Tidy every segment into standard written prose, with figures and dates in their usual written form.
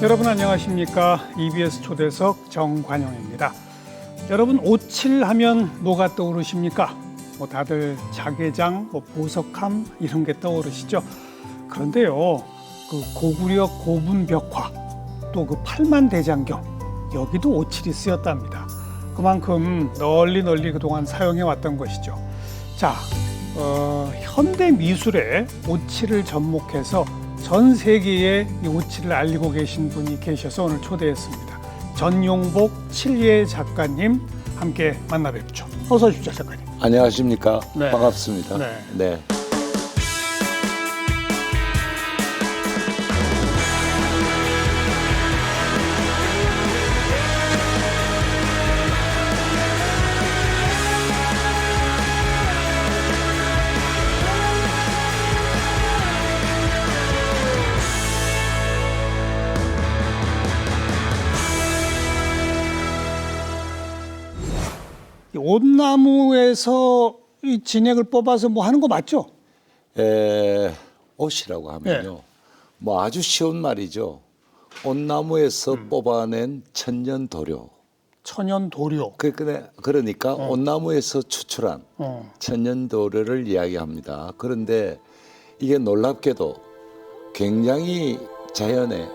여러분 안녕하십니까? EBS 초대석 정관용입니다. 여러분 오칠하면 뭐가 떠오르십니까? 다들 자개장, 보석함 이런 게 떠오르시죠? 그런데요, 그 고구려 고분벽화 또 그 팔만대장경 여기도 오칠이 쓰였답니다. 그만큼 널리 그동안 사용해 왔던 것이죠. 자, 현대 미술에 오칠을 접목해서 전 세계에 이 오칠을 알리고 계신 분이 계셔서 오늘 초대했습니다. 전용복 칠예 작가님 함께 만나 뵙죠. 어서 오십시오, 작가님. 안녕하십니까? 네. 반갑습니다. 네. 이 온나무에서 이 진액을 뽑아서 뭐 하는 거 맞죠? 옷이라고 하면요. 뭐 아주 쉬운 말이죠. 온나무에서 뽑아낸 천년 도료. 천연 도료. 그러니까 온나무에서 추출한 천년 도료를 이야기합니다. 그런데 이게 놀랍게도 굉장히 자연에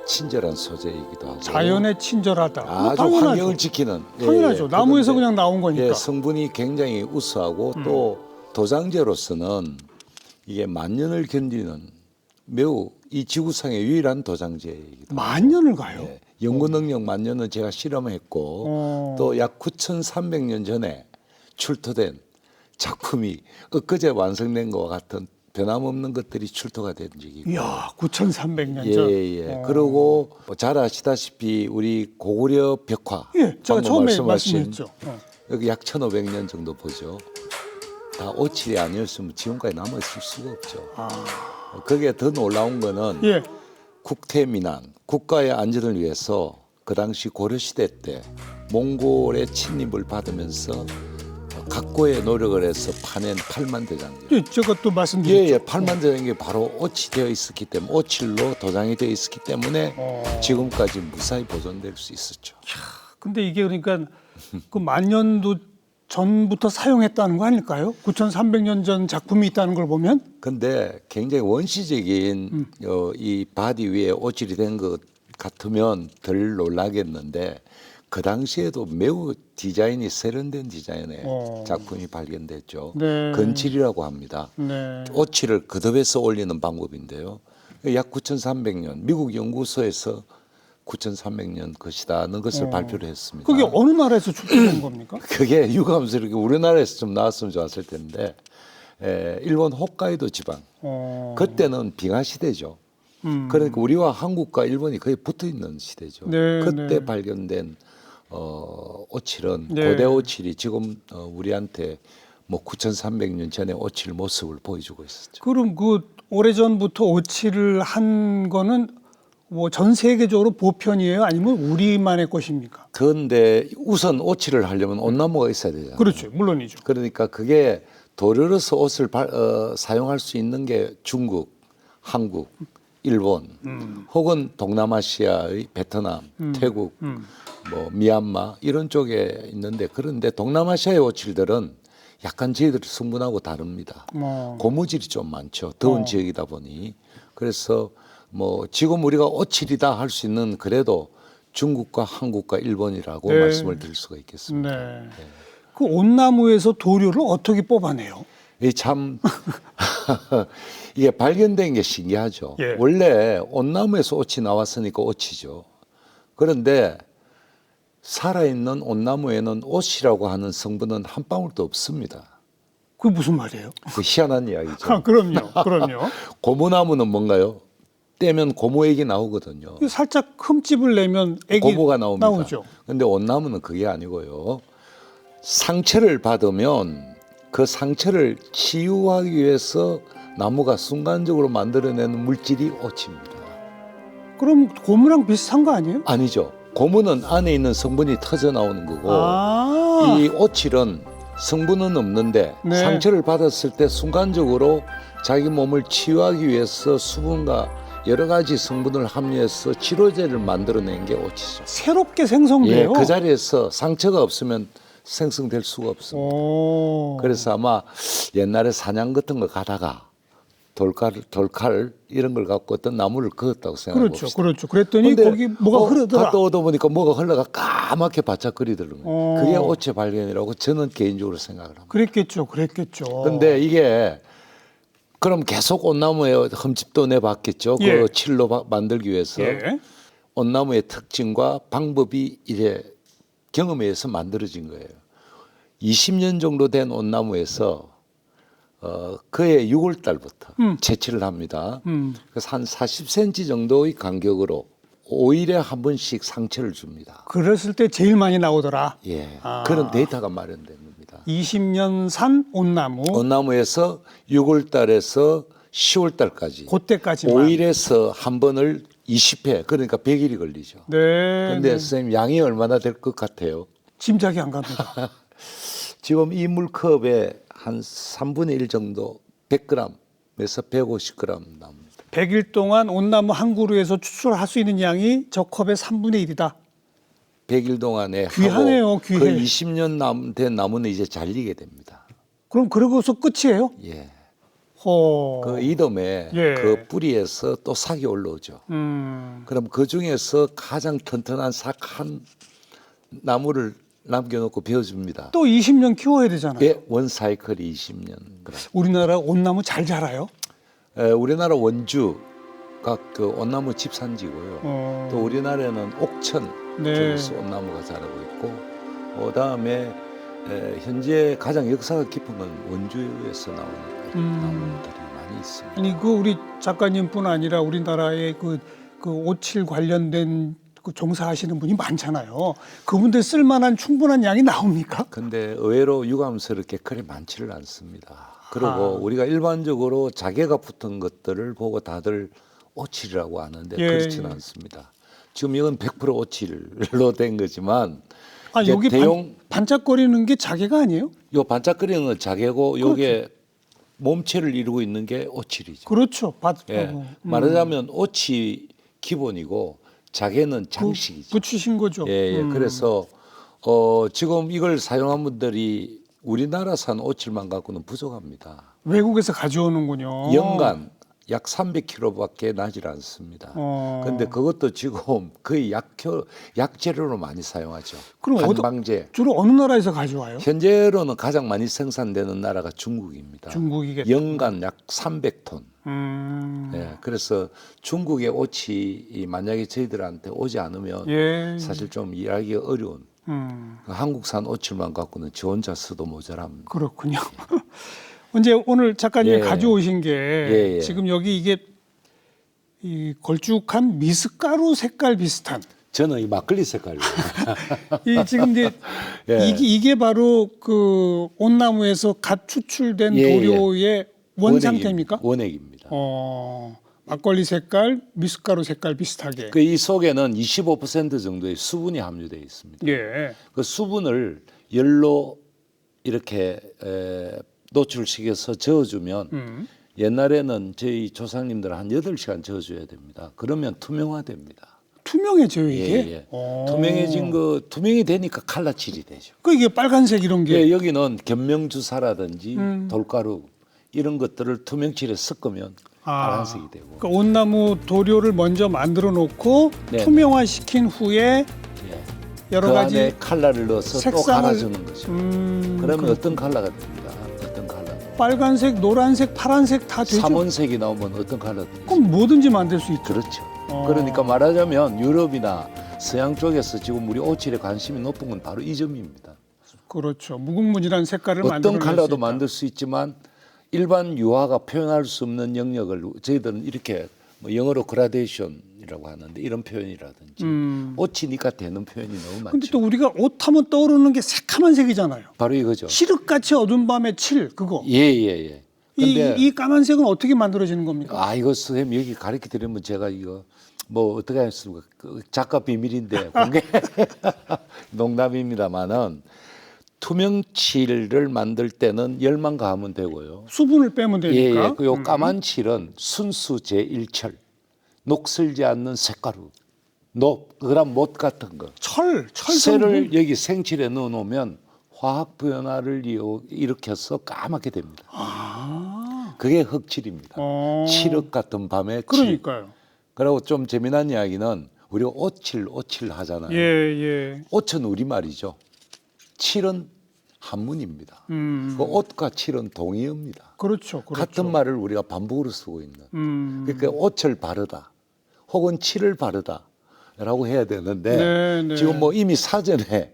친절한 소재이기도 하고 자연에 친절하다. 아주 당연하죠. 환경을 지키는 당연하죠. 나무에서 그냥 나온 거니까. 예, 성분이 굉장히 우수하고 또 도장제로서는 이게 만년을 견디는 매우 이 지구상의 유일한 도장제이기도 합니다. 만년을 가요. 예, 연구 능력 만년은 제가 실험했고 또 약 9,300년 전에 출토된 작품이 엊그제 완성된 것과 같은 변함없는 것들이 출토가 된 적이 있고. 이야, 9,300년 전. 예. 그리고 잘 아시다시피 우리 고구려 벽화. 예, 제가 방금 처음에 말씀하신 말씀했죠. 여기 약 1,500년 정도 보죠. 다 오칠이 아니었으면 지금까지 남아있을 수가 없죠. 거기에 더 놀라운 거는 예. 국태민안, 국가의 안전을 위해서 그 당시 고려시대 때 몽골의 침입을 받으면서 각고의 노력을 해서 파낸 팔만대장경. 예, 제가 또 말씀드렸죠. 예, 팔만대장경이 바로 오치 되어 있었기 때문에 오칠로 도장이 되어 있었기 때문에 지금까지 무사히 보존될 수 있었죠. 근데 이게 그러니까 그 만년도 전부터 사용했다는 거 아닐까요? 9,300년 전 작품이 있다는 걸 보면. 근데 굉장히 원시적인 이 바디 위에 오칠이 된 것 같으면 덜 놀라겠는데 그 당시에도 매우 디자인이 세련된 디자인의 작품이 발견됐죠. 네. 건칠이라고 합니다. 네. 오칠을 거듭해서 올리는 방법인데요. 약 9,300년 미국 연구소에서 9,300년 것이다는 것을 발표를 했습니다. 그게 어느 나라에서 출토된 겁니까? 그게 유감스럽게 우리나라에서 좀 나왔으면 좋았을 텐데 일본 홋카이도 지방 그때는 빙하 시대죠. 그러니까 우리와 한국과 일본이 거의 붙어 있는 시대죠. 네, 그때 네. 발견된 오칠은 네. 고대 오칠이 지금 우리한테 뭐 9,300년 전의 오칠 모습을 보여주고 있었죠. 그럼 그 오래전부터 오칠을 한 거는 뭐 전 세계적으로 보편이에요? 아니면 우리만의 것입니까? 그런데 우선 오칠을 하려면 온나무가 있어야 되잖아요. 그렇죠. 물론이죠. 그러니까 그게 도료로서 옷을 사용할 수 있는 게 중국, 한국, 일본 혹은 동남아시아의 베트남, 태국, 뭐 미얀마 이런 쪽에 있는데 그런데 동남아시아의 오칠들은 약간 저희들 성분하고 다릅니다. 고무질이 좀 많죠. 더운 지역이다 보니. 그래서 뭐 지금 우리가 오칠이다 할 수 있는 그래도 중국과 한국과 일본이라고 네. 말씀을 드릴 수가 있겠습니다. 네. 그 온나무에서 도료를 어떻게 뽑아내요? 이 참 이게 발견된 게 신기하죠. 예. 원래 온나무에서 옷이 나왔으니까 옷이죠. 그런데 살아있는 온나무에는 옷이라고 하는 성분은 한 방울도 없습니다. 그게 무슨 말이에요? 그 희한한 이야기죠. 그럼요. 고무나무는 뭔가요? 떼면 고무액이 나오거든요. 살짝 흠집을 내면 액이 고무가 나옵니다. 나오죠. 근데 온나무는 그게 아니고요. 상처를 받으면 그 상처를 치유하기 위해서 나무가 순간적으로 만들어내는 물질이 옷입니다. 그럼 고무랑 비슷한 거 아니에요? 아니죠. 고무는 안에 있는 성분이 터져 나오는 거고 이 오칠은 성분은 없는데 네. 상처를 받았을 때 순간적으로 자기 몸을 치유하기 위해서 수분과 여러 가지 성분을 함유해서 치료제를 만들어낸 게 오치죠. 새롭게 예, 생성돼요. 그 자리에서 상처가 없으면 생성될 수가 없습니다. 오. 그래서 아마 옛날에 사냥 같은 거 가다가 돌칼 이런 걸 갖고 어떤 나무를 그었다고 생각해 그렇죠, 봅시다. 그렇죠. 그랬더니 근데 거기 뭐가 흐르더라. 갔다 오다 보니까 뭐가 흘러가 까맣게 바짝거리더라고요. 그게 오체 발견이라고 저는 개인적으로 생각을 합니다. 그랬겠죠, 그랬겠죠. 근데 이게 그럼 계속 온나무에 흠집도 내봤겠죠. 예. 그 칠로 만들기 위해서 예. 온나무의 특징과 방법이 이래 경험에 의해서 만들어진 거예요. 20년 정도 된 온나무에서 그해 6월 달부터 채취를 합니다. 그래서 한 40cm 정도의 간격으로 5일에 한 번씩 상처를 줍니다. 그랬을 때 제일 많이 나오더라. 예, 아. 그런 데이터가 마련된 겁니다. 20년 산 온나무. 온나무에서 6월 달에서 10월 달까지 그때까지만. 5일에서 한 번을 20회 그러니까 100일이 걸리죠. 네. 그런데 선생님 양이 얼마나 될 것 같아요? 짐작이 안 갑니다. 지금 이 물컵에 한 3분의 1 정도 100g에서 150g 나옵니다. 100일 동안 온나무 한 그루에서 추출할 수 있는 양이 저 컵의 3분의 1이다. 100일 동안에 귀하네요, 하고 귀해. 그 20년 된 나무는 이제 잘리게 됩니다. 그럼 그러고서 끝이에요? 예. 허. 그 이듬해 예. 그 뿌리에서 또 싹이 올라오죠. 그럼 그 중에서 가장 튼튼한 싹 한 나무를 남겨놓고 베어줍니다. 또 20년 키워야 되잖아요. 예, 원 사이클이 20년. 우리나라 온나무 잘 자라요? 우리나라 원주가 그 온나무 집산지고요. 또 우리나라에는 옥천 네. 쪽에서 온나무가 자라고 있고, 그다음에 현재 가장 역사가 깊은 건 원주에서 나오는 나무들이 많이 있습니다. 아니 그 우리 작가님뿐 아니라 우리나라의 그 오칠 관련된 그 종사하시는 분이 많잖아요. 그분들 쓸만한 충분한 양이 나옵니까? 근데 의외로 유감스럽게 그리 많지를 않습니다. 그리고 우리가 일반적으로 자개가 붙은 것들을 보고 다들 오칠이라고 하는데 예, 그렇지는 예. 않습니다. 지금 이건 100% 오칠로 된 거지만 아 이제 여기 대용 반짝거리는 게 자개가 아니에요? 요 반짝거리는 건 자개고 요게 몸체를 이루고 있는 게 오칠이죠. 그렇죠. 예. 말하자면 오치 기본이고 자개는 장식이죠. 붙이신 거죠. 예, 예. 그래서 지금 이걸 사용한 분들이 우리나라산 오칠만 갖고는 부족합니다. 외국에서 가져오는군요. 연간 약 300kg밖에 나질 않습니다. 그런데 그것도 지금 거의 약재료로 많이 사용하죠. 그럼 한방제. 주로 어느 나라에서 가져와요? 현재로는 가장 많이 생산되는 나라가 중국입니다. 중국이겠다. 연간 약 300톤. 음. 예, 그래서 중국의 오치 만약에 저희들한테 오지 않으면 예. 사실 좀 일하기가 어려운 한국산 오칠만 갖고는 지 혼자 써도 모자랍니다. 그렇군요. 이제 오늘 작가님이 예. 가져오신 게 예, 예. 지금 여기 이게 이 걸쭉한 미숫가루 색깔 비슷한 저는 이 막걸리 색깔이에요. 이 지금 이제 예. 이게 바로 그 온나무에서 갓 추출된 예, 도료의 원 상태입니까? 원액입니다. 막걸리 색깔, 미숫가루 색깔 비슷하게. 그 이 속에는 25% 정도의 수분이 함유되어 있습니다. 예. 그 수분을 열로 이렇게 노출시켜서 저어주면 옛날에는 저희 조상님들 한 8시간 저어줘야 됩니다. 그러면 투명화됩니다. 투명해져요 이게. 예, 예. 투명해진 거 투명이 되니까 칼라칠이 되죠. 그 이게 빨간색 이런 게. 예, 여기는 견명주사라든지 돌가루 이런 것들을 투명칠에 섞으면 파란색이 되고. 그러니까 온나무 도료를 먼저 만들어 놓고 네, 투명화시킨 후에 예. 여러 그 가지 안에 칼라를 넣어서 또 색상을- 갈아주는 거죠. 그러면 어떤 칼라가 됩니다. 어떤 칼라. 빨간색, 노란색, 파란색 다 되죠. 삼원색이 나오면 어떤 칼라 됩니까? 그럼 뭐든지 만들 수 있죠. 그렇죠. 그러니까 말하자면 유럽이나 서양 쪽에서 지금 우리 오칠에 관심이 높은 건 바로 이 점입니다. 그렇죠. 무궁무진한 색깔을 만들어 어떤 칼라도 만들 수 있지만 일반 유화가 표현할 수 없는 영역을 저희들은 이렇게 뭐 영어로 그라데이션이라고 하는데 이런 표현이라든지 옷이니까 되는 표현이 너무 근데 많죠. 또 우리가 옷 하면 떠오르는 게 새카만 색이잖아요. 바로 이거죠. 칠흑같이 어두운 밤의 칠 그거. 예예예. 근데 이 까만색은 어떻게 만들어지는 겁니까? 이거 선생님 여기 가르쳐 드리면 제가 이거 뭐 어떻게 하겠습니까? 그 작가 비밀인데 공개 농담입니다만은 투명칠을 만들 때는 열만 가하면 되고요. 수분을 빼면 되니까. 예, 그 요 까만 칠은 순수 제1철, 녹슬지 않는 색가루, 그다음 못 같은 거. 철 쇠를 성분. 여기 생칠에 넣어 놓으면 화학 변화를 일으켜서 까맣게 됩니다. 그게 흑칠입니다. 칠흑 같은 밤의 칠. 그러니까요. 그리고 좀 재미난 이야기는 우리가 오칠 하잖아요. 예. 옷은 우리말이죠. 칠은 한문입니다. 그 옷과 칠은 동의어입니다. 그렇죠. 같은 말을 우리가 반복으로 쓰고 있는. 그러니까 옷을 바르다 혹은 칠을 바르다라고 해야 되는데 네. 지금 뭐 이미 사전에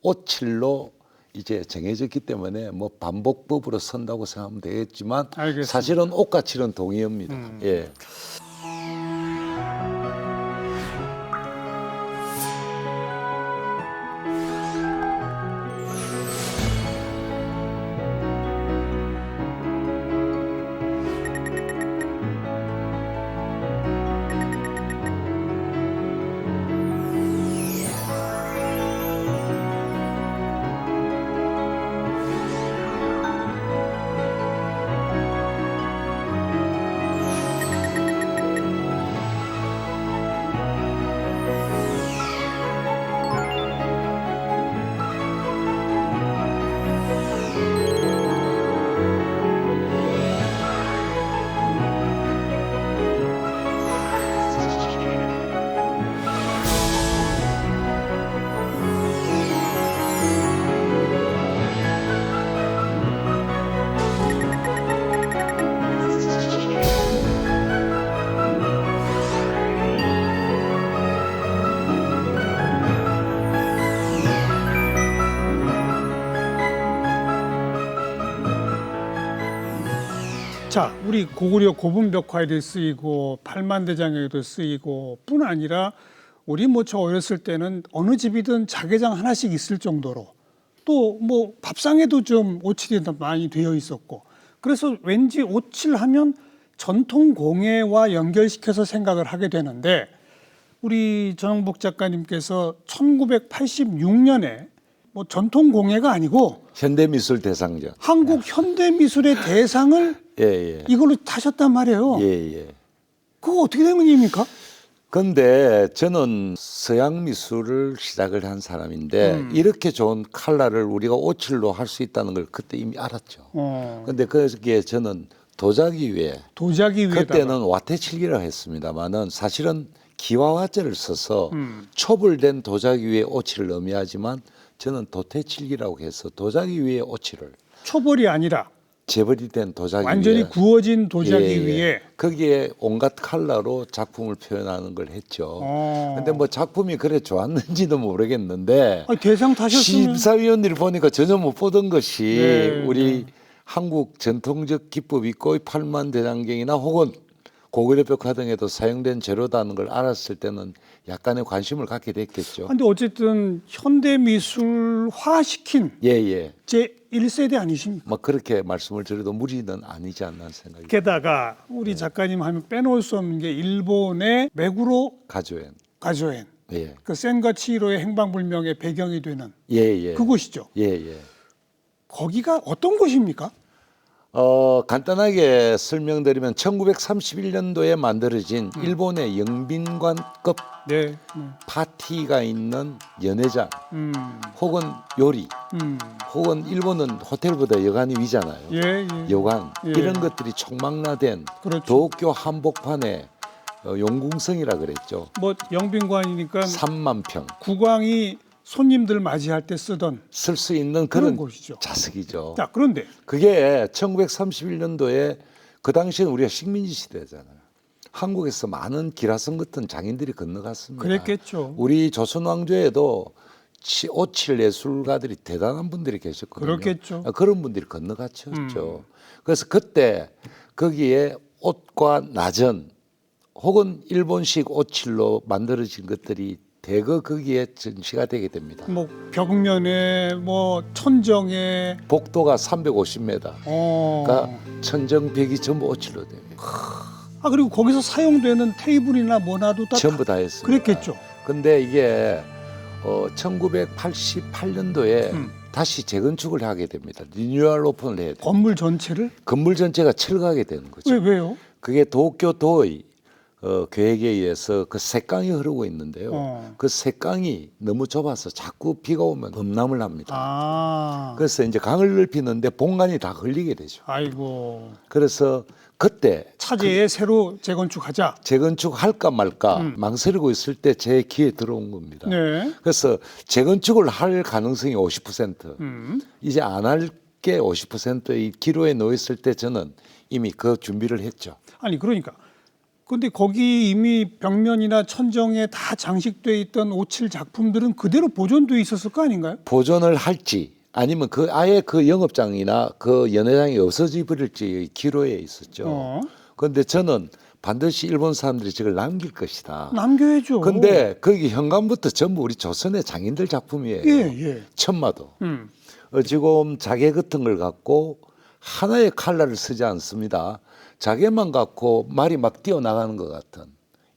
옷칠로 이제 정해졌기 때문에 뭐 반복법으로 쓴다고 생각하면 되겠지만 알겠습니다. 사실은 옷과 칠은 동의어입니다. 예. 자, 우리 고구려 고분벽화에도 쓰이고 팔만대장에도 쓰이고 뿐 아니라 우리 뭐 저 어렸을 때는 어느 집이든 자개장 하나씩 있을 정도로 또 뭐 밥상에도 좀 오칠이 많이 되어 있었고 그래서 왠지 오칠하면 전통 공예와 연결시켜서 생각을 하게 되는데 우리 전홍복 작가님께서 1986년에 뭐 전통 공예가 아니고 현대미술 대상전. 한국 현대미술의 대상을 예. 이걸로 타셨단 말이에요. 예. 그거 어떻게 된 일입니까? 근데 저는 서양 미술을 시작을 한 사람인데 이렇게 좋은 컬러를 우리가 오칠로 할 수 있다는 걸 그때 이미 알았죠. 근데 그게 저는 도자기 위에 도자기 위에다가 그때는 와태칠기라고 했습니다만은 사실은 기와화재를 써서 초벌된 도자기 위에 오칠을 의미하지만 저는 도태칠기라고 해서 도자기 위에 오칠을 초벌이 아니라 재벌이 된 도자기 완전히 위에 구워진 도자기 예. 위에 거기에 온갖 컬러로 작품을 표현하는 걸 했죠. 근데 뭐 작품이 그래 좋았는지도 모르겠는데 아니, 대상 타셨으면 심사위원들이 보니까 전혀 못 보던 것이 네, 우리 한국 전통적 기법이 있고 팔만대장경이나 혹은 고구려 벽화 등에도 사용된 재료다는 걸 알았을 때는 약간의 관심을 갖게 됐겠죠. 근데 어쨌든 현대미술화시킨 예. 제 1세대 아니십니까? 뭐 그렇게 말씀을 드려도 무리는 아니지 않나 생각이 게다가 우리 작가님 하면 빼놓을 수 없는 게 일본의 메구로 가져엔. 가조엔 예. 그 센과 치히로의 행방불명의 배경이 되는 예. 그곳이죠. 예. 거기가 어떤 곳입니까? 간단하게 설명드리면 1931년도에 만들어진 일본의 영빈관급 네. 파티가 있는 연회장 혹은 요리 혹은 일본은 호텔보다 여관이 위잖아요. 예. 여관 예. 이런 것들이 총망라된 그렇죠. 도쿄 한복판에 용궁성이라 그랬죠. 뭐 영빈관이니까 3만 평. 국왕이 손님들 맞이할 때 쓰던 쓸 수 있는 그런 그런 곳이죠. 자석이죠. 자, 그런데 그게 1931년도에 그 당시에는 우리가 식민지 시대잖아요. 한국에서 많은 기라성 같은 장인들이 건너갔습니다. 그랬겠죠. 우리 조선 왕조에도 오칠 예술가들이 대단한 분들이 계셨거든요. 그렇겠죠. 그런 분들이 건너갔죠. 그래서 그때 거기에 옷과 나전 혹은 일본식 오칠로 만들어진 것들이 대거 거기에 전시가 되게 됩니다. 뭐 벽면에 뭐 천정에 복도가 350m. 그러니까 천정벽이 전부 오칠로 돼요. 그리고 거기서 사용되는 테이블이나 뭐나도 다 전부 다 했습니다. 그랬겠죠. 근데 이게 1988년도에 다시 재건축을 하게 됩니다. 리뉴얼 오픈을 해야 돼요. 건물 전체를 건물 전체가 철거하게 되는 거죠. 왜요? 그게 도쿄도의 계획에 의해서 그 색강이 흐르고 있는데요. 그 색강이 너무 좁아서 자꾸 비가 오면 범람을 합니다. 아, 그래서 이제 강을 넓히는데 본관이 다 걸리게 되죠. 아이고. 그래서 그때 차제에 새로 재건축하자. 재건축할까 말까 망설이고 있을 때 제 귀에 들어온 겁니다. 네. 그래서 재건축을 할 가능성이 50%, 이제 안 할 게 50%의 기로에 놓여 있을 때 저는 이미 그 준비를 했죠. 아니 그러니까. 근데 거기 이미 벽면이나 천정에 다 장식돼 있던 57 작품들은 그대로 보존돼 있었을 거 아닌가요? 보존을 할지 아니면 그 아예 그 영업장이나 그 연회장이 없어져 버릴지 기로에 있었죠. 그런데 저는 반드시 일본 사람들이 저걸 남길 것이다. 남겨야죠. 근데 거기 현관부터 전부 우리 조선의 장인들 작품이에요. 예. 천마도. 지금 자개 같은 걸 갖고 하나의 칼날을 쓰지 않습니다. 자개만 갖고 말이 막 뛰어나가는 것 같은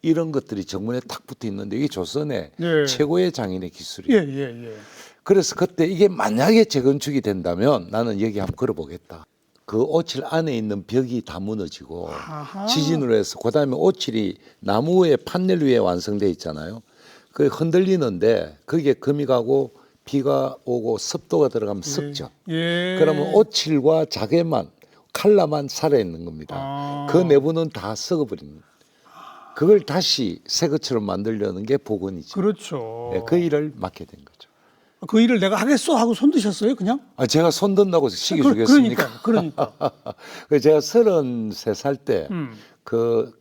이런 것들이 정문에 탁 붙어 있는데 이게 조선의 네. 최고의 장인의 기술이에요. 예. 그래서 그때 이게 만약에 재건축이 된다면 나는 여기 한번 걸어보겠다. 그 오칠 안에 있는 벽이 다 무너지고 아하. 지진으로 해서 그다음에 오칠이 나무 위에 판넬 위에 완성돼 있잖아요. 그 흔들리는데 거기에 금이 가고 비가 오고 습도가 들어가면 습죠. 예. 그러면 오칠과 자개만 칼라만 살아 있는 겁니다. 아. 그 내부는 다 썩어버립니다. 그걸 다시 새 것처럼 만들려는 게 복원이죠. 그렇죠. 네, 그 일을 맡게 된 거죠. 그 일을 내가 하겠어 하고 손드셨어요, 그냥? 아, 제가 손 든다고 시기 주겠습니까? 그러니까. 제가 33살 때 그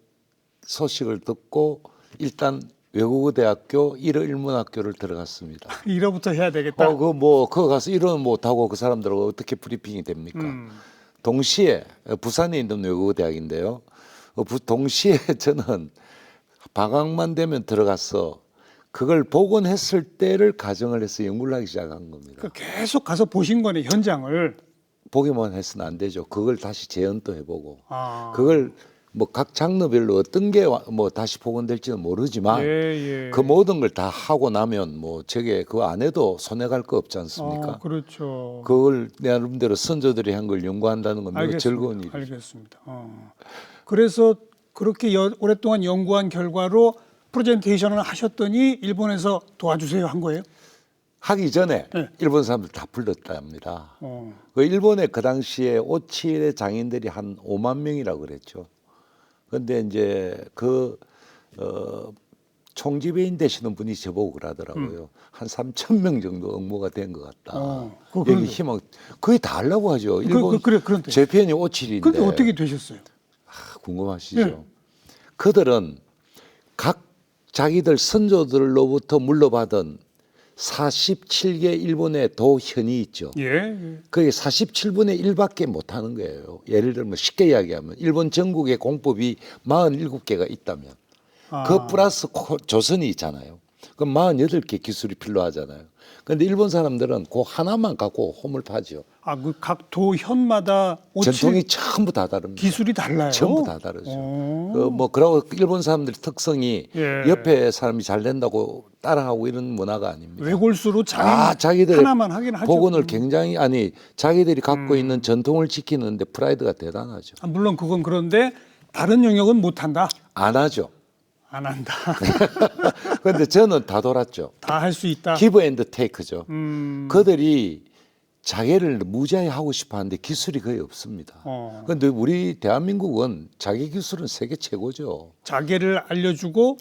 소식을 듣고 일단 외국어 대학교 1호 일문학교를 들어갔습니다. 1호부터 해야 되겠다. 그거 가서 1호는 못하고 그 사람들하고 어떻게 브리핑이 됩니까? 동시에 부산에 있는 외국어 대학인데요. 동시에 저는 방학만 되면 들어가서 그걸 복원했을 때를 가정을 해서 연구를 하기 시작한 겁니다. 계속 가서 보신 거네, 현장을. 보기만 해서는 안 되죠. 그걸 다시 재현도 해보고 아. 그걸 뭐 각 장르별로 어떤 게 뭐 다시 복원될지는 모르지만 예. 그 모든 걸 다 하고 나면 뭐 저게 그 안에도 손해 갈 거 없지 않습니까? 그렇죠. 그걸 내 나름대로 선조들이 한 걸 연구한다는 건 매우 즐거운 일이죠. 알겠습니다. 그래서 그렇게 오랫동안 연구한 결과로 프레젠테이션을 하셨더니 일본에서 도와주세요 한 거예요? 하기 전에 네. 일본 사람들 다 불렀답니다. 어. 그 일본에 그 당시에 오칠의 장인들이 한 5만 명이라고 그랬죠. 그런데 이제 총지배인 되시는 분이 저보고 그러더라고요. 한 3천 명 정도 응모가 된 것 같다. 여기 희망 거의 다 하려고 하죠. 일본 그런데. 제 편이 오칠인데. 근데 어떻게 되셨어요? 궁금하시죠? 네. 그들은 각 자기들 선조들로부터 물려받은 47개 일본의 도현이 있죠. 예. 그게 47분의 1밖에 못 하는 거예요. 예를 들면 쉽게 이야기하면 일본 전국에 공법이 47개가 있다면 그 플러스 조선이 있잖아요. 그럼 48개 기술이 필요하잖아요. 그런데 일본 사람들은 그 하나만 갖고 홈을 파죠. 그 각 도현마다 전통이 전부 다 다릅니다. 기술이 달라요. 전부 다 다르죠. 그러고 일본 사람들의 특성이 예. 옆에 사람이 잘 된다고 따라하고 이런 문화가 아닙니다. 외골수로 자기들의 하나만 하긴 하죠. 복원을 굉장히 자기들이 갖고 있는 전통을 지키는데 프라이드가 대단하죠. 물론 그건 그런데 다른 영역은 못 한다. 안 하죠. 안 한다. 그런데 저는 다 돌았죠. 다 할 수 있다. 기브 앤드 테이크죠. 그들이 자기를 무지하게 하고 싶어 하는데 기술이 거의 없습니다. 그런데 우리 대한민국은 자기 기술은 세계 최고죠. 자개를 알려주고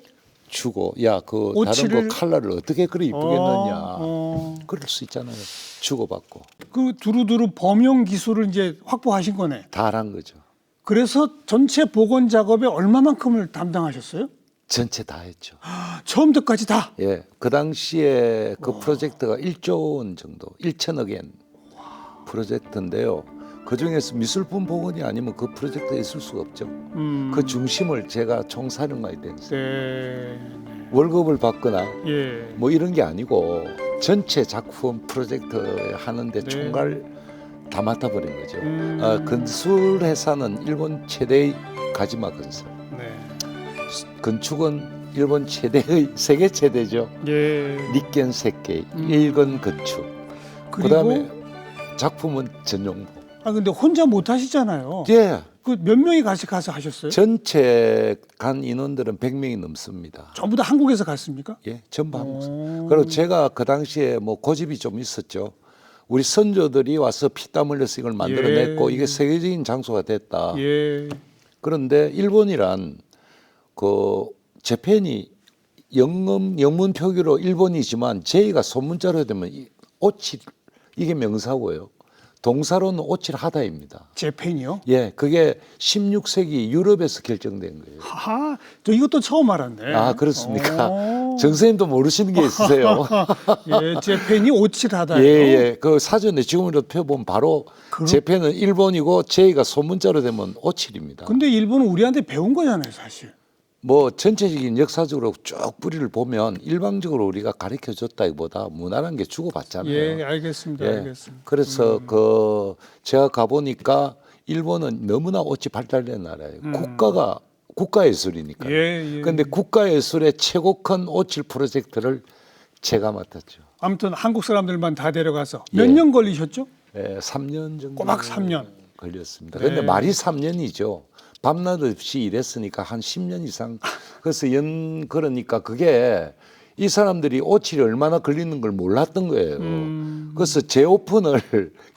주고 오칠을- 다른 거 칼라를 어떻게 그리 이쁘게 넣냐. 그럴 수 있잖아요. 주고받고 그 두루두루 범용 기술을 이제 확보하신 거네. 다 한 거죠. 그래서 전체 복원 작업에 얼마만큼을 담당하셨어요? 전체 다 했죠. 처음부터까지 다. 예, 그 당시에 그 프로젝트가 1조 원 정도, 1천억 엔 프로젝트인데요. 그 중에서 미술품 복원이 아니면 그 프로젝트에 있을 수가 없죠. 그 중심을 제가 총사령관이 됐어요. 네. 월급을 받거나 예. 뭐 이런 게 아니고 전체 작품 프로젝트 하는데 네. 총괄 다 맡아버린 거죠. 건설 회사는 일본 최대의 가지마 건설. 네. 건축은 일본 최대의 세계 최대죠. 예. 닉겐設計, 일건 건축. 그리고 그다음에 작품은 전용복. 근데 혼자 못 하시잖아요. 예. 그 몇 명이 가서 하셨어요? 전체 간 인원들은 100명이 넘습니다. 전부 다 한국에서 갔습니까? 예, 전부 한국. 그리고 제가 그 당시에 뭐 고집이 좀 있었죠. 우리 선조들이 와서 피땀 흘려서 이걸 만들어냈고 예. 이게 세계적인 장소가 됐다. 예. 그런데 일본이란 그 재팬이 영문 표기로 일본이지만 제이가 소문자로 되면 오칠 이게 명사고요. 동사로는 오칠하다입니다. 재팬이요? 예, 그게 16세기 유럽에서 결정된 거예요. 하하, 저 이것도 처음 알았네. 아, 그렇습니까? 오. 정 선생님도 모르시는 게 있으세요. 예, 재팬이 오칠하다요. 예, 예. 그 사전에 지금이라도 펴보면 바로 재팬은 일본이고 제이가 소문자로 되면 오칠입니다. 근데 일본은 우리한테 배운 거잖아요, 사실. 뭐 전체적인 역사적으로 쭉 뿌리를 보면 일방적으로 우리가 가르쳐 줬다기보다 무난한 게 주고받잖아요. 예, 알겠습니다. 예. 알겠습니다. 그래서 그 제가 가보니까 일본은 너무나 어찌 발달된 나라예요. 국가가 국가예술이니까. 예, 예. 그런데 국가예술의 최고 큰 오칠 프로젝트를 제가 맡았죠. 아무튼 한국 사람들만 다 데려가서 예. 몇 년 걸리셨죠? 예, 3년 정도 꼬박 3년. 걸렸습니다. 그런데 말이 3년이죠. 밤낮 없이 일했으니까 한 10년 이상. 그래서 그러니까 그게 이 사람들이 오칠이 얼마나 걸리는 걸 몰랐던 거예요. 그래서 재오픈을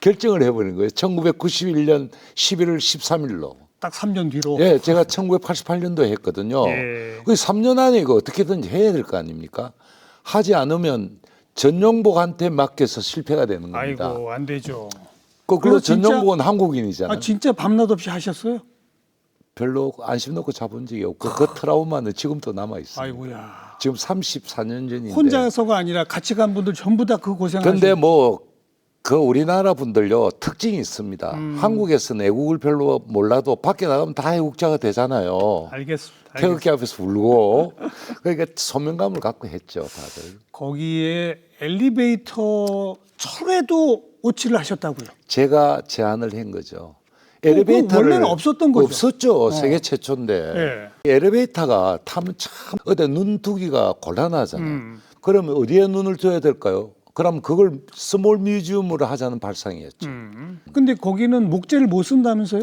결정을 해버린 거예요. 1991년 11월 13일로. 딱 3년 뒤로. 예, 제가 1988년도에 했거든요. 예. 그 3년 안에 이거 어떻게든지 해야 될 거 아닙니까? 하지 않으면 전용복한테 맡겨서 실패가 되는 겁니다. 아이고, 안 되죠. 거꾸로 그래서 진짜- 전용복은 한국인이잖아요. 아, 진짜 밤낮 없이 하셨어요? 별로 안심 놓고 잡은 적이 없고 그 트라우마는 지금도 남아 있습니다. 아이고야. 지금 34년 전인데. 혼자서가 아니라 같이 간 분들 전부 다 그 고생하시고. 근데 뭐 그 우리나라 분들요 특징이 있습니다. 한국에서는 애국을 별로 몰라도 밖에 나가면 다 애국자가 되잖아요. 알겠습니다. 태극기 앞에서 울고 그러니까 소명감을 갖고 했죠 다들. 거기에 엘리베이터 철에도 오치를 하셨다고요? 제가 제안을 한 거죠. 그건 엘리베이터를 원래는 없었던 거죠? 없었죠. 세계 최초인데 엘리베이터가 타면 참 어디 눈 두기가 곤란하잖아요. 그러면 어디에 눈을 둬야 될까요? 그럼 그걸 스몰 뮤지엄으로 하자는 발상이었죠. 근데 거기는 목재를 못 쓴다면서요?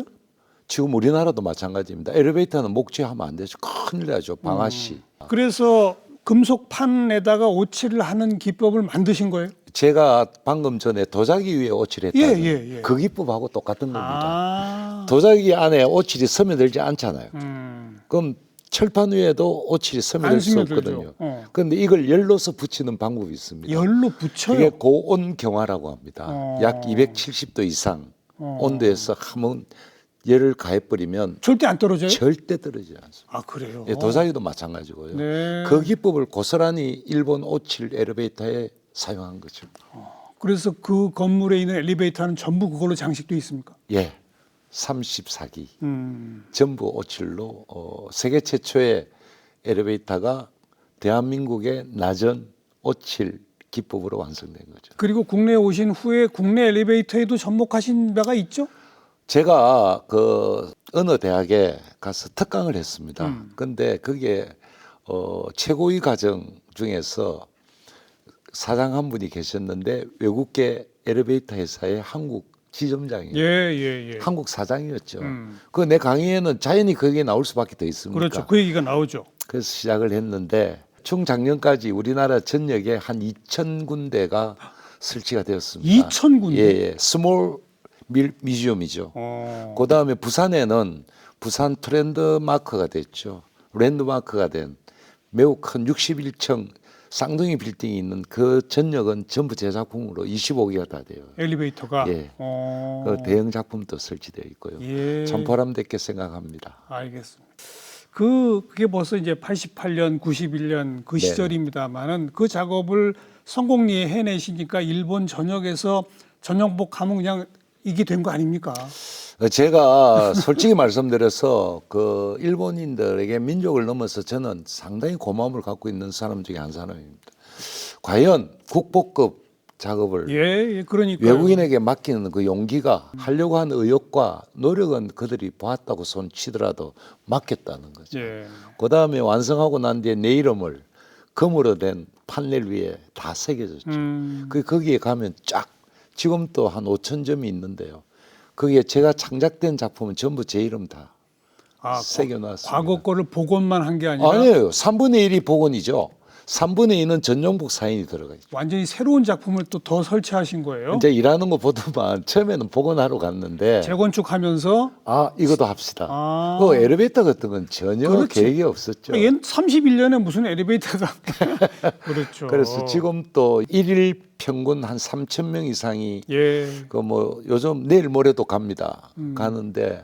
지금 우리나라도 마찬가지입니다. 엘리베이터는 목재하면 안 되죠. 큰일 나죠. 방아씨. 그래서 금속 판에다가 오칠을 하는 기법을 만드신 거예요? 제가 방금 전에 도자기 위에 오칠했다는 예. 그 기법하고 똑같은 겁니다. 아. 도자기 안에 오칠이 스며들지 않잖아요. 그럼 철판 위에도 오칠이 안 스며들 수 스며들죠. 없거든요. 어. 그런데 이걸 열로서 붙이는 방법이 있습니다. 열로 붙여요? 그게 고온 경화라고 합니다. 어. 약 270도 이상 온도에서 한번 열을 가해버리면 절대 안 떨어져요? 절대 떨어지지 않습니다. 아, 그래요? 예, 도자기도 마찬가지고요. 네. 그 기법을 고스란히 일본 오칠 엘리베이터에 사용한 거죠. 그래서 그 건물에 있는 엘리베이터는 전부 그걸로 장식돼 있습니까? 예, 34기 전부 오칠로 세계 최초의 엘리베이터가 대한민국의 낮은 오칠 기법으로 완성된 거죠. 그리고 국내에 오신 후에 국내 엘리베이터에도 접목하신 바가 있죠? 제가 그 어느 대학에 가서 특강을 했습니다. 근데 그게 최고위 과정 중에서 사장 한 분이 계셨는데 외국계 엘리베이터 회사의 한국 지점장이에요. 예. 한국 사장이었죠. 그 내 강의에는 자연히 그게 나올 수밖에 더 있습니까? 그렇죠. 그 얘기가 나오죠. 그래서 시작을 했는데 중작년까지 우리나라 전역에 한 2,000군데가 설치가 되었습니다. 2,000군데? 예. 스몰 뮤지엄이죠. 그 다음에 부산에는 부산 트렌드 마크가 됐죠. 랜드마크가 된 매우 큰 61층 쌍둥이 빌딩이 있는 그 전역은 전부 제 작품으로 25개가 다 돼요. 엘리베이터가? 예. 그 대형 작품도 설치되어 있고요. 예. 참 보람됐게 생각합니다. 알겠습니다. 그게 벌써 이제 88년, 91년 그 시절입니다만은 그 작업을 성공리에 해내시니까 일본 전역에서 전용복 가면 그냥 이게 된 거 아닙니까? 제가 솔직히 말씀드려서 그 일본인들에게 민족을 넘어서 저는 상당히 고마움을 갖고 있는 사람 중에 한 사람입니다. 과연 국보급 작업을 예, 그러니까 외국인에게 맡기는 그 용기가 하려고 하는 의욕과 노력은 그들이 보았다고 손치더라도 맡겼다는 거죠. 예. 그 다음에 완성하고 난 뒤에 내 이름을 금으로 된 판넬 위에 다 새겨졌죠. 거기에 가면 쫙 지금 또 한 5,000점이 있는데요. 거기에 제가 창작된 작품은 전부 제 이름 다 새겨놨습니다. 과거 거를 복원만 한 게 아니라 아니에요. 3분의 1이 복원이죠. 3분의 2는 전용복 사인이 들어가 있죠. 완전히 새로운 작품을 또 더 설치하신 거예요. 이제 일하는 거 보더만 처음에는 복원하러 갔는데 재건축하면서 이것도 합시다. 아. 그 엘리베이터 같은 건 전혀 그렇지. 계획이 없었죠. 얘는 31년에 무슨 엘리베이터가 그렇죠. 그래서 지금 또 일일 평균 한 3천 명 이상이 예. 그 뭐 요즘 내일 모레도 갑니다. 가는데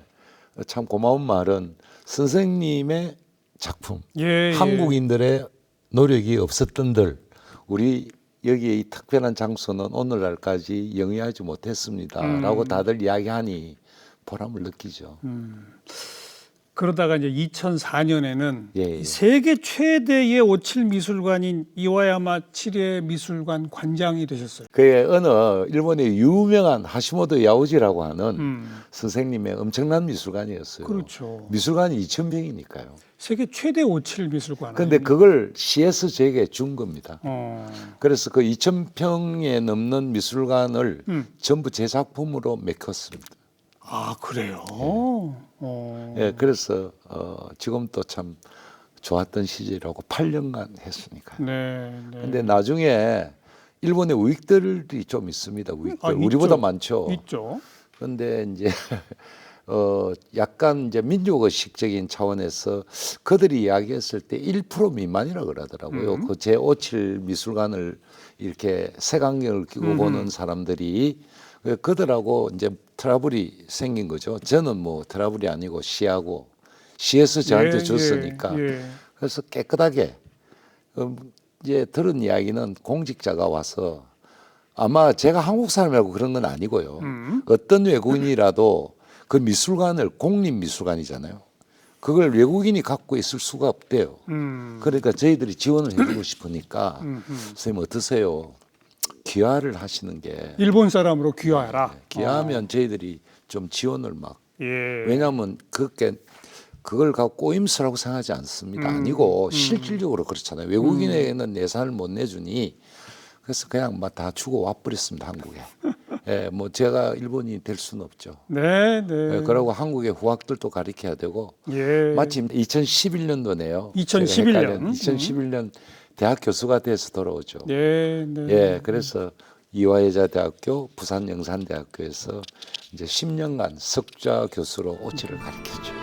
참 고마운 말은 선생님의 작품, 예, 한국인들의 노력이 없었던들 우리 여기에 이 특별한 장소는 오늘날까지 영위하지 못했습니다라고 다들 이야기하니 보람을 느끼죠. 그러다가 이제 2004년에는 예, 예. 세계 최대의 오칠 미술관인 이와야마 칠해 미술관 관장이 되셨어요. 그에 어느 일본의 유명한 하시모토 야오지라고 하는 선생님의 엄청난 미술관이었어요. 그렇죠. 미술관이 2,000평이니까요. 세계 최대 오칠 미술관. 근데 그걸 시에서 제게 준 겁니다. 어. 그래서 그 2,000평에 넘는 미술관을 전부 제 작품으로 메꿨습니다. 아 그래요. 예, 그래서 지금도 참 좋았던 시절이라고 8년간 했으니까요. 네. 네. 근데 나중에 일본의 우익들이 좀 있습니다. 우익들. 있죠. 우리보다 많죠. 있죠. 그런데 이제 약간 이제 민족의식적인 차원에서 그들이 이야기했을 때 1% 미만이라 그러더라고요. 그 제57 미술관을 이렇게 색안경을 끼고 보는 사람들이 그들하고 이제 트러블이 생긴 거죠. 저는 뭐 트러블이 아니고 시에서 저한테 줬으니까. 예. 그래서 깨끗하게 이제 들은 이야기는 공직자가 와서 아마 제가 한국 사람이라고 그런 건 아니고요. 어떤 외국인이라도 그 미술관을 공립미술관이잖아요. 그걸 외국인이 갖고 있을 수가 없대요. 그러니까 저희들이 지원을 해주고 싶으니까 선생님 어떠세요? 기화를 하시는 게 일본 사람으로 귀화해라. 기화하면 저희들이 좀 지원을 막 예. 왜냐하면 그걸 갖고 꼬임수라고 생각하지 않습니다. 아니고 실질적으로 그렇잖아요. 외국인에게는 예산을 못 내주니 그래서 그냥 막 다 주고 와버렸습니다. 한국에. 예, 뭐 제가 일본이 될 수는 없죠. 네. 예, 그러고 한국의 후학들도 가르쳐야 되고 예. 마침 2011년도네요. 2011년. 2011년 대학 교수가 돼서 돌아오죠. 네. 예, 그래서 이화여자대학교, 부산영산대학교에서 이제 10년간 석좌 교수로 오칠을 가르쳤죠.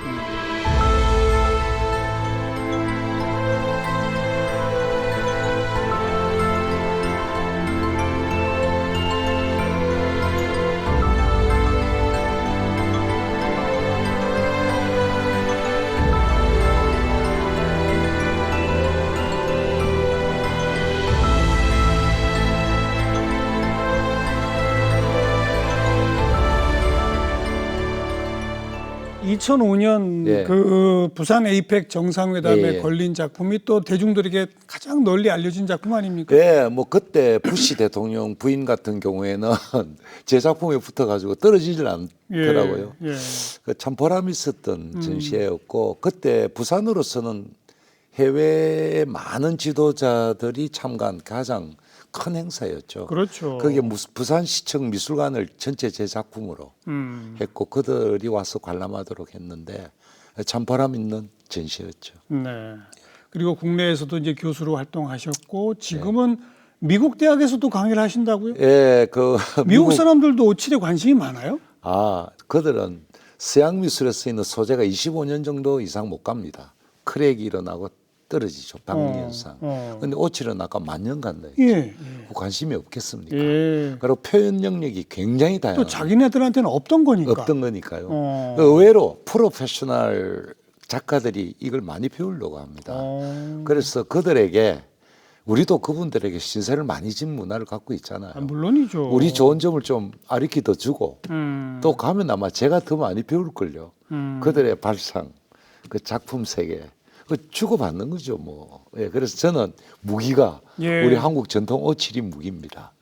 2005년 예. 그 부산 에이펙 정상회담에 예, 예. 걸린 작품이 또 대중들에게 가장 널리 알려진 작품 아닙니까? 네, 뭐 그때 부시 대통령 부인 같은 경우에는 제 작품에 붙어가지고 떨어지질 않더라고요. 예. 참 보람 있었던 전시회였고 그때 부산으로서는 해외 많은 지도자들이 참가한 가장 큰 행사였죠. 그렇죠. 그게 부산시청 미술관을 전체 제 작품으로 했고 그들이 와서 관람하도록 했는데 참 보람 있는 전시였죠. 네. 그리고 국내에서도 이제 교수로 활동하셨고 지금은 미국 대학에서도 강의를 하신다고요? 예, 미국 사람들도 오칠에 관심이 많아요? 그들은 서양 미술에 쓰이는 소재가 25년 정도 이상 못 갑니다. 크랙이 일어나고 떨어지죠. 방리현상. 근데 오칠은 아까 만년 간다 했죠. 예. 관심이 없겠습니까? 예. 그리고 표현 능력이 굉장히 또 다양해요. 자기네들한테는 없던 거니까. 없던 거니까요. 의외로 프로페셔널 작가들이 이걸 많이 배우려고 합니다. 그래서 그들에게 우리도 그분들에게 신세를 많이 진 문화를 갖고 있잖아요. 물론이죠. 우리 좋은 점을 좀 아리키 더 주고 음. 또 가면 아마 제가 더 많이 배울걸요. 그들의 발상, 그 작품 세계 주고받는 거죠. 뭐. 예, 그래서 저는 무기가 예. 우리 한국 전통 오칠이 무기입니다.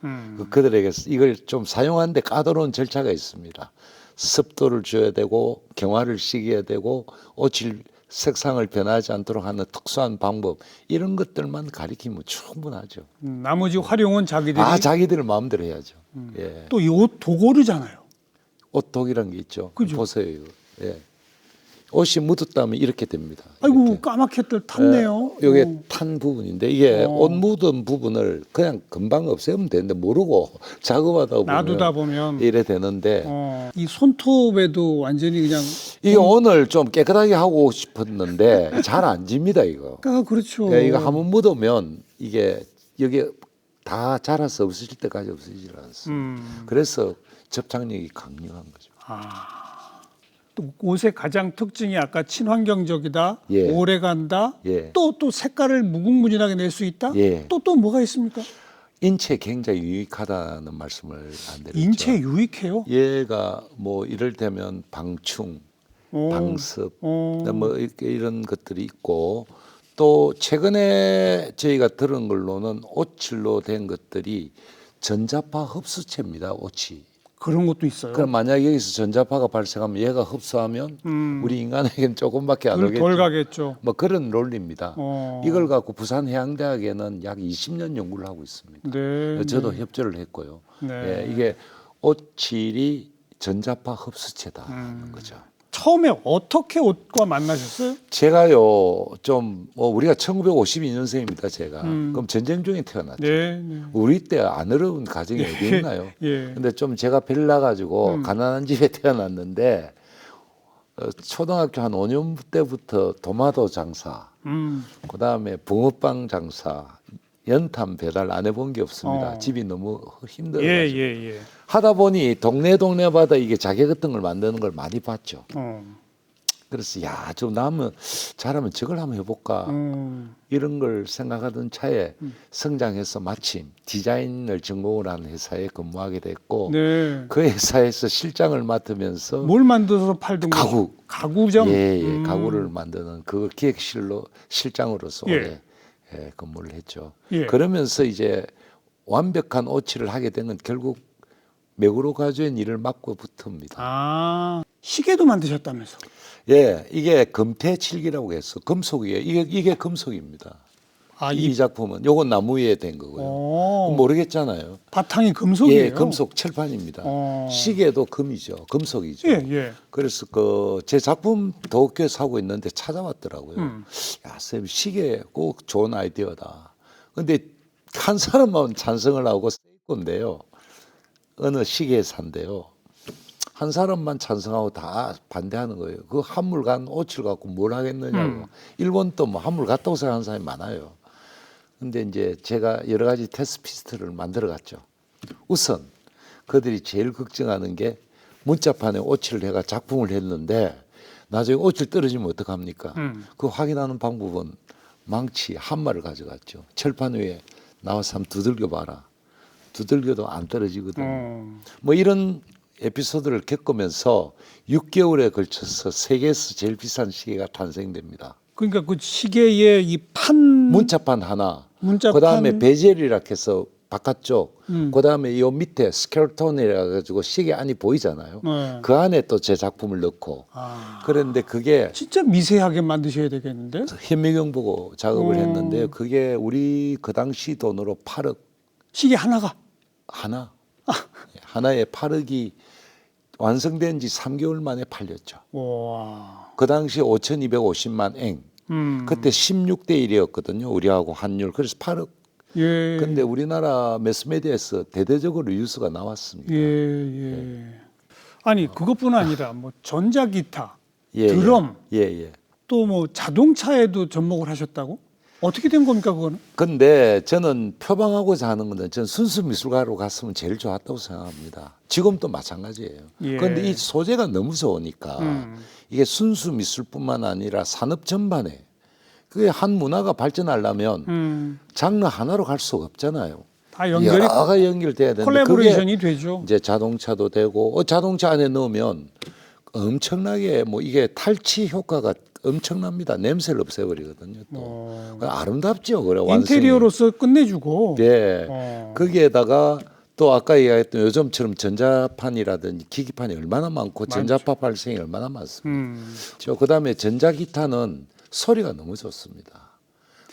그들에게 이걸 좀 사용하는데 까다로운 절차가 있습니다. 습도를 줘야 되고 경화를 시켜야 되고 오칠 색상을 변하지 않도록 하는 특수한 방법 이런 것들만 가리키면 충분하죠. 나머지 활용은 자기들이 자기들 마음대로 해야죠. 예. 또 요 도고르잖아요. 옷독이란 게 있죠. 그죠. 보세요. 이거. 예. 옷이 묻었다면 이렇게 됩니다. 아이고 이렇게. 까맣게들 탔네요. 이게 탄 부분인데 이게 어. 옷 묻은 부분을 그냥 금방 없애면 되는데 모르고 작업하다 보면 놔두다 보면 이래 되는데 이 손톱에도 완전히 그냥 이게 오늘 좀 깨끗하게 하고 싶었는데 잘 안 집니다 이거. 그렇죠. 예, 이거 한번 묻으면 이게 여기 다 자라서 없어질 때까지 없어지질 않습니다. 그래서 접착력이 강력한 거죠. 또 옷의 가장 특징이 아까 친환경적이다, 예. 오래 간다, 예. 또 색깔을 무궁무진하게 낼 수 있다. 예. 또 뭐가 있습니까? 인체에 굉장히 유익하다는 말씀을 안 드렸죠. 인체에 유익해요. 얘가 뭐 이를테면 방충, 방습, 뭐 이런 것들이 있고 또 최근에 저희가 들은 걸로는 오칠로 된 것들이 전자파 흡수체입니다. 옷이. 그런 것도 있어요. 그럼 만약 여기서 전자파가 발생하면 얘가 흡수하면 우리 인간에게는 조금밖에 안 오겠죠. 덜 가겠죠. 뭐 그런 논리입니다. 어. 이걸 갖고 부산해양대학에는 약 20년 연구를 하고 있습니다. 네. 저도 협조를 했고요. 네. 예, 이게 오칠이 전자파 흡수체다는 거죠. 처음에 어떻게 옷과 만나셨어요? 제가요 좀 우리가 1952년생입니다. 제가 그럼 전쟁 중에 태어났죠. 네. 우리 때 안 어려운 가정이 어디 있나요? 예. 근데 좀 제가 별나 가지고 가난한 집에 태어났는데 초등학교 한 5년 때부터 도마도 장사, 그다음에 붕어빵 장사, 연탄 배달 안 해본 게 없습니다. 집이 너무 힘들어요. 예. 하다 보니 동네마다 이게 자개 같은 걸 만드는 걸 많이 봤죠. 그래서 야, 좀 나면 잘하면 저걸 한번 해볼까 이런 걸 생각하던 차에 성장해서 마침 디자인을 전공을 한 회사에 근무하게 됐고 네. 그 회사에서 실장을 맡으면서 뭘 만들어서 팔던 가구. 가구점. 예, 가구를 만드는 그 기획실로 실장으로서 예. 오래 근무를 했죠. 예. 그러면서 이제 완벽한 오칠을 하게 되면 결국 맥으로 가져온 일을 맡고 붙습니다. 시계도 만드셨다면서? 예, 이게 금태칠기라고 해서 금속이에요. 이게 금속입니다. 이 작품은 요건 나무 위에 된 거고요. 모르겠잖아요. 바탕이 금속이에요? 예, 금속 철판입니다. 시계도 금이죠. 금속이죠. 예. 그래서 제 작품 도쿄에서 하고 있는데 찾아왔더라고요. 야, 쌤 시계 꼭 좋은 아이디어다. 근데 한 사람만 찬성을 하고 건데요. 어느 시계사인데요. 한 사람만 찬성하고 다 반대하는 거예요. 그 한물간 옷을 갖고 뭘 하겠느냐고. 일본도 뭐 한물 갔다고 생각하는 사람이 많아요. 근데 이제 제가 여러 가지 테스트 피스를 만들어 갔죠. 우선 그들이 제일 걱정하는 게 문자판에 오칠을 해가 작품을 했는데 나중에 오칠 떨어지면 어떡합니까? 그 확인하는 방법은 망치, 한마를 가져갔죠. 철판 위에 나와서 한번 두들겨 봐라. 두들겨도 안 떨어지거든요. 뭐 이런 에피소드를 겪으면서 6개월에 걸쳐서 세계에서 제일 비싼 시계가 탄생됩니다. 그러니까 그 시계의 이 문자판 하나, 그다음에 베젤이라 해서 바깥쪽, 그다음에 이 밑에 스켈톤이라 가지고 시계 안이 보이잖아요. 그 안에 또 제 작품을 넣고. 그런데 그게 진짜 미세하게 만드셔야 되겠는데? 현미경 보고 작업을 했는데 그게 우리 그 당시 돈으로 8억. 시계 하나가? 하나에 8억이 완성된 지 3개월 만에 팔렸죠. 와. 그 당시 5,250만 eng. 그때 16대 1이었거든요. 우리하고 환율. 그래서 8억. 예. 근데 우리나라 매스메디아에서 대대적으로 뉴스가 나왔습니다. 예. 아니 그것뿐 아니라 뭐 전자기타, 예, 드럼, 예. 또 뭐 자동차에도 접목을 하셨다고? 어떻게 된 겁니까 그거는? 근데 저는 표방하고자 하는 건데 저는 순수 미술가로 갔으면 제일 좋았다고 생각합니다. 지금도 마찬가지예요. 그런데 이 소재가 너무 좋으니까 이게 순수 미술뿐만 아니라 산업 전반에 그게 한 문화가 발전하려면 장르 하나로 갈 수가 없잖아요. 다 연결이 여러가 연결돼야 되는데 콜라보레이션이 되죠. 이제 자동차도 되고 자동차 안에 넣으면 엄청나게 뭐 이게 탈취 효과가 엄청납니다. 냄새를 없애버리거든요. 또 아름답죠. 그래 인테리어로서 끝내주고. 네. 거기에다가 또 아까 얘기했던 요즘처럼 전자판이라든지 기기판이 얼마나 많고 전자파 발생이 얼마나 많습니다. 그다음에 전자기타는 소리가 너무 좋습니다.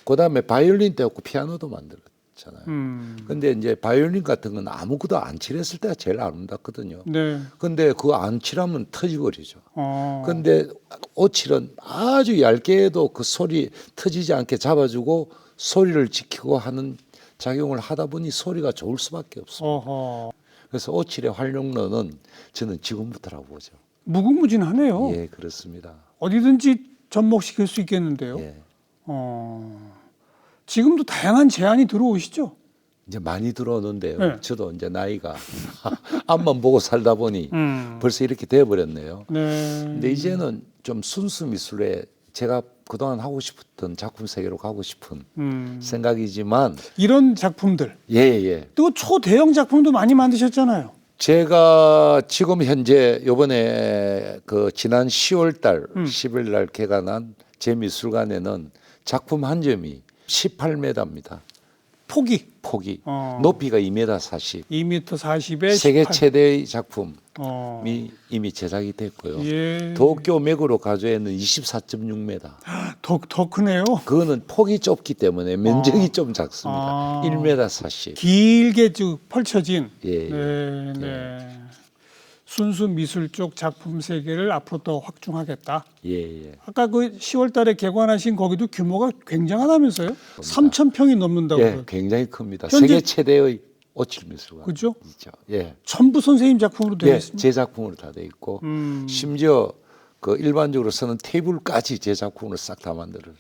그다음에 바이올린 떼었고 피아노도 만들었죠. 아름답잖아요. 음. 근데 이제 바이올린 같은 건 아무것도 안 칠했을 때가 제일 아름답거든요. 네. 근데 그거 안 칠하면 터지버리죠. 어. 근데 오칠은 아주 얇게 해도 그 소리 터지지 않게 잡아주고 소리를 지키고 하는 작용을 하다 보니 소리가 좋을 수밖에 없습니다. 어허. 그래서 오칠의 활용도는 저는 지금부터라고 보죠. 무궁무진하네요. 예, 그렇습니다. 어디든지 접목시킬 수 있겠는데요. 예. 지금도 다양한 제안이 들어오시죠? 이제 많이 들어오는데요. 네. 저도 이제 나이가 앞만 보고 살다 보니 벌써 이렇게 돼버렸네요. 네. 근데 이제는 좀 순수 미술에 제가 그동안 하고 싶었던 작품 세계로 가고 싶은 생각이지만 이런 작품들, 예. 또 초대형 작품도 많이 만드셨잖아요. 제가 지금 현재 요번에 그 지난 10월 달 10일 날 개관한 제 미술관에는 작품 한 점이 18m입니다. 폭이 높이가 2m 40. 2m 40에 세계 18. 최대의 작품이 어. 이미 제작이 됐고요. 예. 도쿄 맥으로 가져에는 24.6m. 더 크네요. 그거는 폭이 좁기 때문에 면적이 좀 작습니다. 아. 1m 40. 길게 쭉 펼쳐진. 예. 네. 순수 미술 쪽 작품 세계를 앞으로 더 확충하겠다. 예. 아까 그 10월 달에 개관하신 거기도 규모가 굉장하다면서요? 3,000평이 넘는다고요. 예, 굉장히 큽니다. 현재- 세계 최대의 오칠 미술관. 그죠? 있죠. 예. 전부 선생님 작품으로 되어 예, 있습니다. 제 작품으로 다 돼 있고 심지어 그 일반적으로 쓰는 테이블까지 제 작품으로 싹 다 만들어.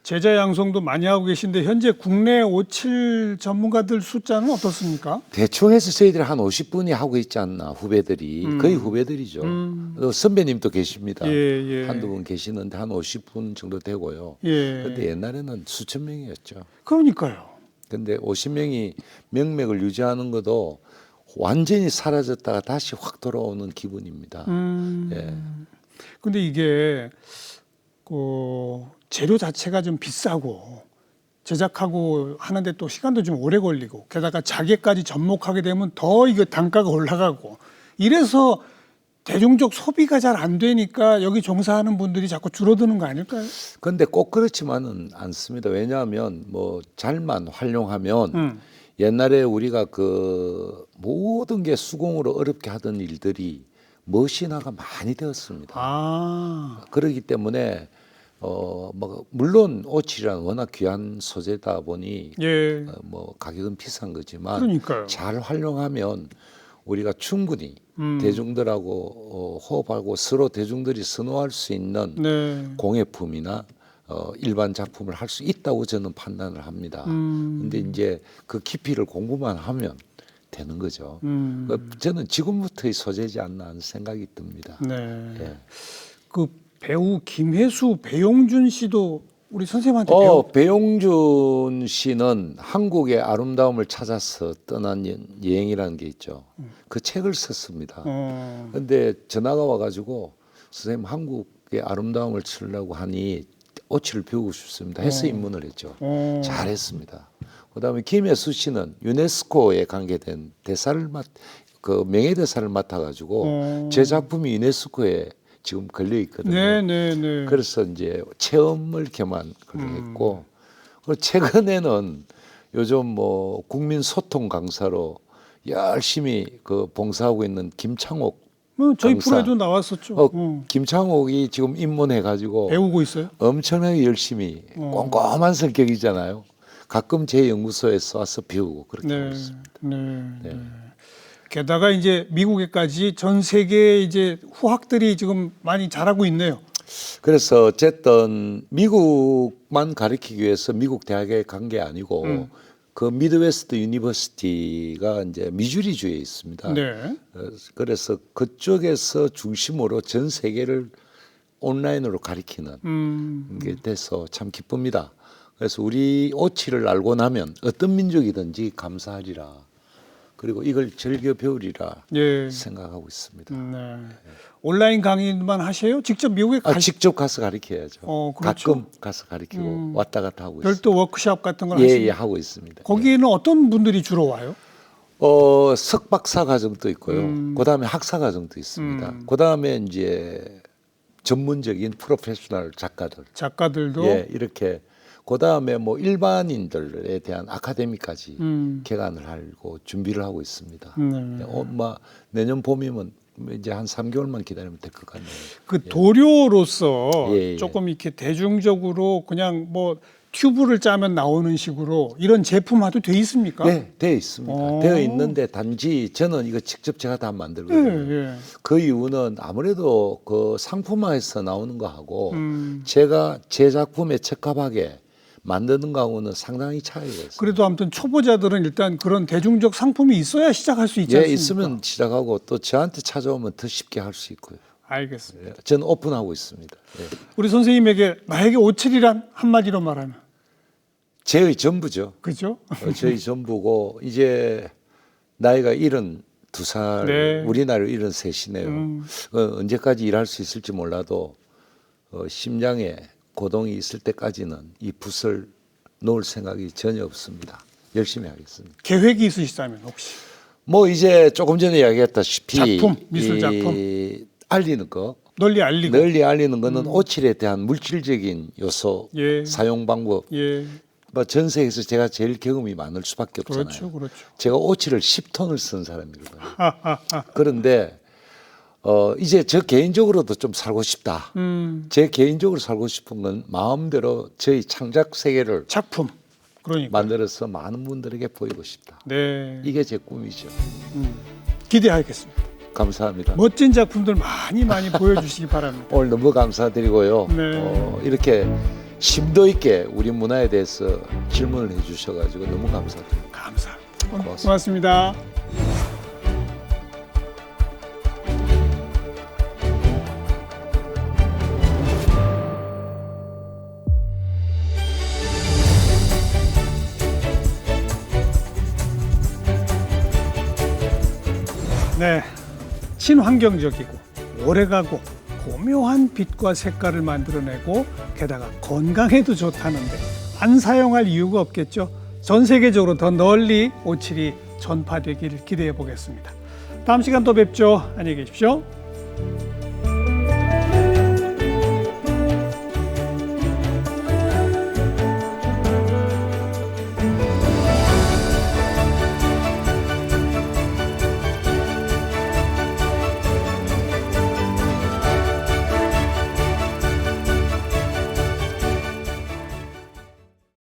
제자 양성도 많이 하고 계신데 현재 국내 57 전문가들 숫자는 어떻습니까? 대충 해서 저희들이 한 50분이 하고 있지 않나 후배들이 거의 후배들이죠. 또 선배님도 계십니다. 예. 한두 분 계시는데 한 50분 정도 되고요. 예. 근데 옛날에는 수천 명이었죠. 그러니까요. 근데 50명이 명맥을 유지하는 것도 완전히 사라졌다가 다시 확 돌아오는 기분입니다. 예. 근데 이게 그 재료 자체가 좀 비싸고 제작하고 하는데 또 시간도 좀 오래 걸리고 게다가 자개까지 접목하게 되면 더 이거 단가가 올라가고 이래서 대중적 소비가 잘 안 되니까 여기 종사하는 분들이 자꾸 줄어드는 거 아닐까요? 근데 꼭 그렇지만은 않습니다. 왜냐하면 뭐 잘만 활용하면 옛날에 우리가 그 모든 게 수공으로 어렵게 하던 일들이 머신화가 많이 되었습니다. 아, 그렇기 때문에 뭐 물론 오칠이란 워낙 귀한 소재다 보니 예. 뭐 가격은 비싼 거지만 그러니까요. 잘 활용하면 우리가 충분히 대중들하고 호흡하고 서로 대중들이 선호할 수 있는 네. 공예품이나 일반 작품을 할 수 있다고 저는 판단을 합니다. 근데 이제 그 깊이를 공부만 하면 되는 거죠. 저는 지금부터의 소재지 않나 하는 생각이 듭니다. 네. 예. 그 배우 김혜수, 배용준 씨도 우리 선생님한테 배워. 배용준 씨는 한국의 아름다움을 찾아서 떠난 여행이라는 게 있죠. 그 책을 썼습니다. 근데 전화가 와가지고 선생님 한국의 아름다움을 쓰려고 하니 오칠을 배우고 싶습니다. 해서 입문을 했죠. 잘했습니다. 그다음에 김혜수 씨는 유네스코에 관계된 대사를 그 명예대사를 맡아가지고 제 작품이 유네스코에 지금 걸려 있거든요. 네. 그래서 이제 체험을 겸한 걸 했고, 그리고 최근에는 요즘 뭐 국민 소통 강사로 열심히 그 봉사하고 있는 김창옥 저희 강사. 프로에도 나왔었죠. 김창옥이 지금 입문해가지고 배우고 있어요. 엄청나게 열심히 꼼꼼한 성격이잖아요. 가끔 제 연구소에서 와서 배우고 그렇게 하고 있습니다. 네. 게다가 이제 미국에까지 전 세계 이제 후학들이 지금 많이 잘하고 있네요. 그래서 어쨌든 미국만 가르치기 위해서 미국 대학에 간 게 아니고 그 미드웨스트 유니버시티가 이제 미주리주에 있습니다. 네. 그래서 그쪽에서 중심으로 전 세계를 온라인으로 가리키는 게 돼서 참 기쁩니다. 그래서 우리 오칠을 알고 나면 어떤 민족이든지 감사하리라. 그리고 이걸 즐겨 배우리라 예. 생각하고 있습니다. 네. 온라인 강의만 하세요? 직접 미국에 직접 가서 가르쳐야죠. 그렇죠. 가끔 가서 가르치고 왔다 갔다 하고 별도 워크숍 같은 걸 있습니다. 하시나요? 예, 하고 있습니다. 거기에는 어떤 분들이 주로 와요? 석박사 과정도 있고요. 그다음에 학사 과정도 있습니다. 그다음에 이제 전문적인 프로페셔널 작가들. 작가들도 예, 이렇게 그다음에 뭐 일반인들에 대한 아카데미까지 개관을 하고 준비를 하고 있습니다. 뭐 내년 봄이면 이제 한 3개월만 기다리면 될 것 같네요. 그 도료로서 예, 예. 조금 이렇게 대중적으로 그냥 뭐 튜브를 짜면 나오는 식으로 이런 제품화도 돼 있습니까? 네, 되어 있습니다. 되어 있는데 단지 저는 이거 직접 제가 다 만들거든요. 예. 그 이유는 아무래도 그 상품화해서 나오는 거하고 제가 제 작품에 적합하게 만드는 거하고는 상당히 차이가 있어요. 그래도 아무튼 초보자들은 일단 그런 대중적 상품이 있어야 시작할 수 있지 예, 않습니까? 있으면 시작하고 또 저한테 찾아오면 더 쉽게 할 수 있고요. 알겠습니다. 예, 저는 오픈하고 있습니다. 예. 우리 선생님에게 나에게 오칠이란 한마디로 말하면 제의 전부죠. 그죠? 저희 전부고 이제 나이가 72살, 네. 우리 나이로 73이네요. 언제까지 일할 수 있을지 몰라도 심장에 고동이 있을 때까지는 이 붓을 놓을 생각이 전혀 없습니다. 열심히 하겠습니다. 계획이 있으시다면 혹시 뭐 이제 조금 전에 이야기했다시피 작품, 미술 작품. 알리는 거, 널리 알리고 널리 알리는 거는 오칠에 대한 물질적인 요소, 예. 사용 방법, 예, 뭐 전 세계에서 제가 제일 경험이 많을 수밖에 없잖아요. 그렇죠, 그렇죠. 제가 오칠을 10톤을 쓴 사람이거든요. 그런데 이제 저 개인적으로도 좀 살고 싶다. 제 개인적으로 살고 싶은 건 마음대로 저희 창작 세계를 작품. 그러니까 만들어서 많은 분들에게 보이고 싶다. 네, 이게 제 꿈이죠. 기대하겠습니다. 감사합니다. 멋진 작품들 많이 보여주시기 바랍니다. 오늘 너무 감사드리고요. 네. 이렇게 심도 있게 우리 문화에 대해서 질문을 해주셔가지고 너무 감사드립니다. 감사합니다. 고맙습니다. 고맙습니다. 네, 친환경적이고 오래가고 고묘한 빛과 색깔을 만들어내고 게다가 건강에도 좋다는데 안 사용할 이유가 없겠죠. 전 세계적으로 더 널리 오칠이 전파되기를 기대해 보겠습니다. 다음 시간 또 뵙죠. 안녕히 계십시오.